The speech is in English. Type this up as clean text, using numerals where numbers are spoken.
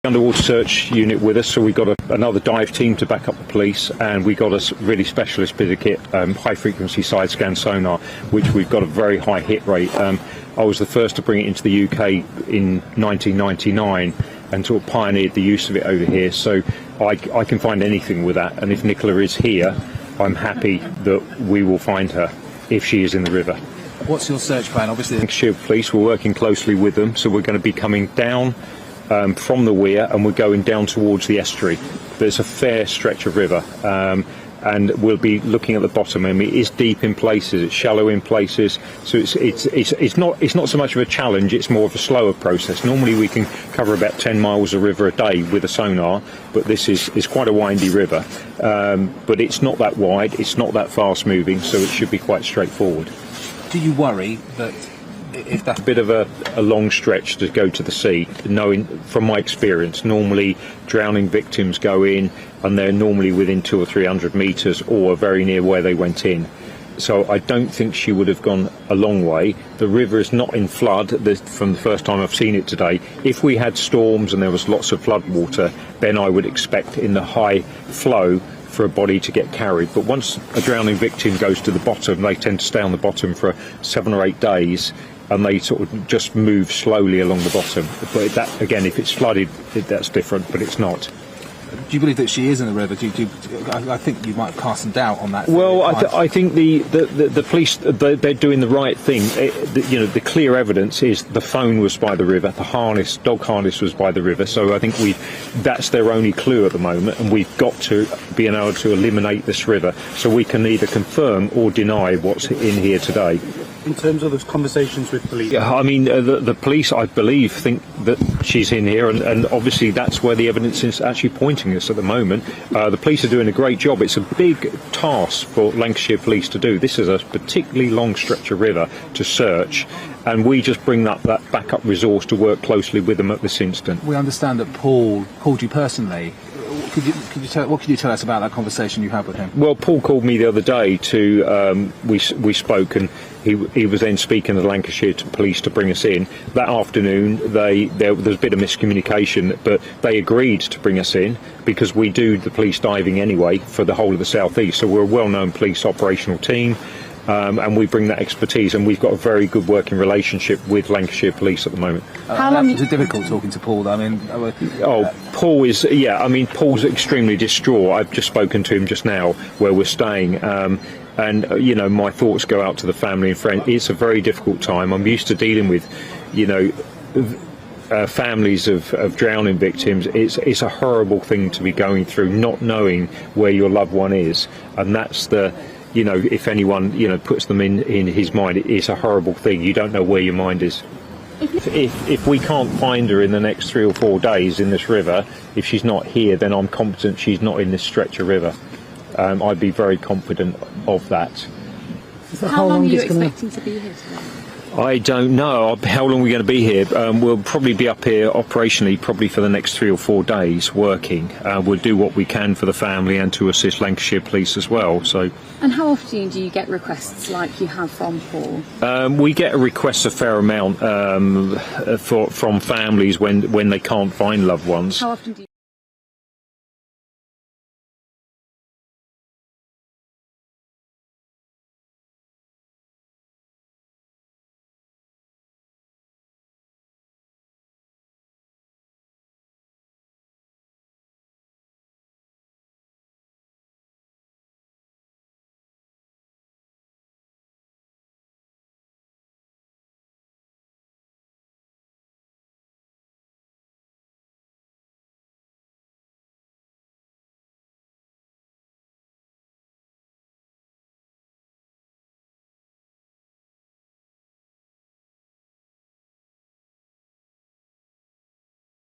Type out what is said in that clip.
Underwater search unit with us, so we've got another dive team to back up the police, and we got a really specialist bit of kit, high frequency side scan sonar, which we've got a very high hit rate. I was the first to bring it into the UK in 1999 and sort of pioneered the use of it over here, so I can find anything with that, and if Nicola is here, I'm happy that we will find her if she is in the river. What's your search plan? Obviously, Lancashire Police, we're working closely with them, so we're going to be coming down from the Wyre, and we're going down towards the estuary. There's a fair stretch of river, and we'll be looking at the bottom. I mean, it is deep in places, it's shallow in places, so it's not so much of a challenge, it's more of a slower process. Normally we can cover about 10 miles of river a day with a sonar, but this is quite a windy river, but it's not that wide, it's not that fast moving, so it should be quite straightforward. Do you worry that if that's a bit of a long stretch to go to the sea, knowing from my experience, normally drowning victims go in and they're normally within 200 or 300 metres or very near where they went in. So I don't think she would have gone a long way. The river is not in flood from the first time I've seen it today. If we had storms and there was lots of flood water, then I would expect in the high flow for a body to get carried. But once a drowning victim goes to the bottom, they tend to stay on the bottom for 7 or 8 days, and they sort of just move slowly along the bottom. But that, again, if it's flooded, that's different, but it's not. Do you believe that she is in the river? I think you might cast some doubt on that. Well, I think the police, they're doing the right thing. The clear evidence is the phone was by the river, the dog harness was by the river. So I think that's their only clue at the moment, and we've got to be able to eliminate this river so we can either confirm or deny what's in here today. In terms of those conversations with police? Yeah, I mean, the police, I believe, think that she's in here, and obviously that's where the evidence is actually pointing us at the moment. The police are doing a great job. It's a big task for Lancashire Police to do. This is a particularly long stretch of river to search, and we just bring that backup resource to work closely with them at this instant. We understand that Paul called you personally. What could you tell us about that conversation you had with him? Well, Paul called me the other day we spoke, and he was then speaking to the Lancashire Police to bring us in. That afternoon there was a bit of miscommunication, but they agreed to bring us in because we do the police diving anyway for the whole of the South East, so we're a well-known police operational team. And we bring that expertise, and we've got a very good working relationship with Lancashire Police at the moment. How long is it difficult talking to Paul? I mean, Paul is, I mean, Paul's extremely distraught. I've just spoken to him just now where we're staying, and my thoughts go out to the family and friends. It's a very difficult time. I'm used to dealing with, families of drowning victims. It's a horrible thing to be going through, not knowing where your loved one is, and that's if anyone puts them in his mind, it's a horrible thing. You don't know where your mind is. If we can't find her in the next 3 or 4 days in this river, if she's not here, then I'm confident she's not in this stretch of river. I'd be very confident of that. How long are you expecting to be here today? I don't know how long we're going to be here. We'll probably be up here operationally probably for the next 3 or 4 days working. We'll do what we can for the family and to assist Lancashire Police as well. And how often do you get requests like you have from Paul? We get requests a fair amount from families when they can't find loved ones. How often do you